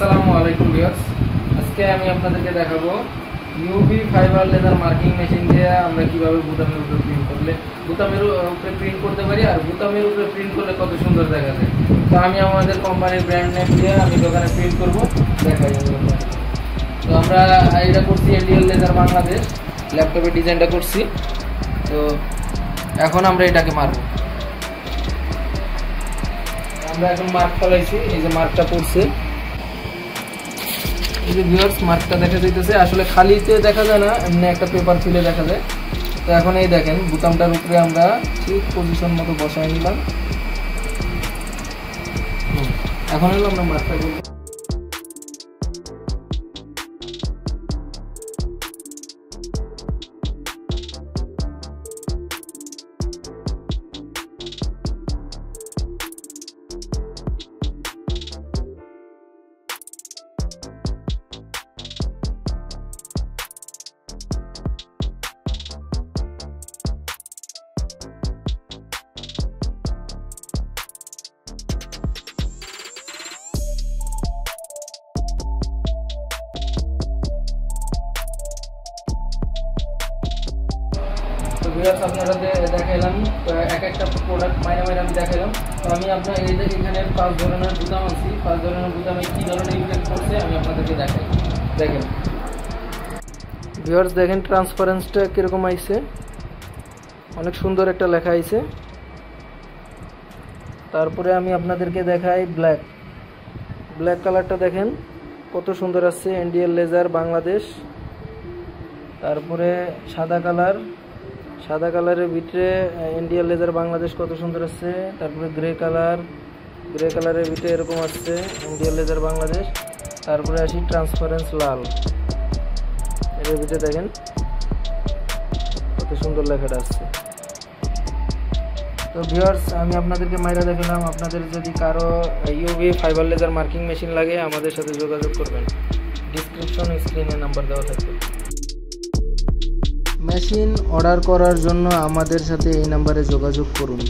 আসসালামু আলাইকুম ভিউয়ার্স, আজকে আমি আপনাদেরকে দেখাবো UV fibre leather marking machine দিয়ে আমরা কিভাবে বুতামের উপরে প্রিন্ট করতে পারি আর বুতামের উপরে প্রিন্ট করলে কত সুন্দর দেখা যায়। তো আমি আমাদের কোম্পানির ব্র্যান্ড নেম দিয়ে আমি দোকানে প্রিন্ট করব, দেখাই আমি আপনাদের। তো আমরা এটা করছি এনডিএল লেদার বাংলাদেশ, ল্যাপটপে ডিজাইনটা করছি। তো এখন আমরা এটাকে মারব। আমরা এখন মার্ক ফলাইছি, এই যে মার্কটা পড়ছে, এই যে ভিউয়ার্স মার্কটা দেখা যাইতেছে। আসলে খালিতে দেখা যায় না, এমনি একটা পেপার ফিলে দেখা যায়। তো এখন এই দেখেন বুতামটার উপরে আমরা ঠিক পজিশন মতো বসাই নিলাম। এখন হলো আমরা মার্কটা করব। আপনারা দেখাইলাম এক একটা প্রোডাক্ট মাইনে আমি দেখাইলাম। তো আমি আপনার এই যে এখানে 5 ধরনের বুতাম আছে, 5 ধরনের বুতামে কি ধরনের ইফেক্ট করছে আমি আপনাদেরকে দেখাই। দেখেন ভিউয়ার্স, দেখেন ট্রান্সপারেন্সটা কিরকম আইছে, অনেক সুন্দর একটা লেখা আইছে। তারপরে আমি আপনাদেরকে দেখাই ব্ল্যাক কালারটা দেখেন কত সুন্দর আছে, এনডিএল লেজার বাংলাদেশ। তারপরে সাদা কালারের ভিতরে এনডিএল লেজার বাংলাদেশ কত সুন্দর আছে। তারপরে গ্রে কালারের ভিতরে এরকম আসছে এনডিএল লেজার বাংলাদেশ। তারপরে আসি ট্রান্সপারেন্স লাল, এর ভিতরে দেখেন কত সুন্দর লেখাটা আসছে। তো ভিউয়ার্স, আমি আপনাদেরকে মাইরা দেখালাম। আপনাদের যদি কারো UV fibre laser marking machine লাগে আমাদের সাথে যোগাযোগ করবেন, ডিসক্রিপশন স্ক্রিনে নাম্বার দেওয়া থাকবে। মেশিন অর্ডার করার জন্য আমাদের সাথে এই নাম্বারে যোগাযোগ করুন।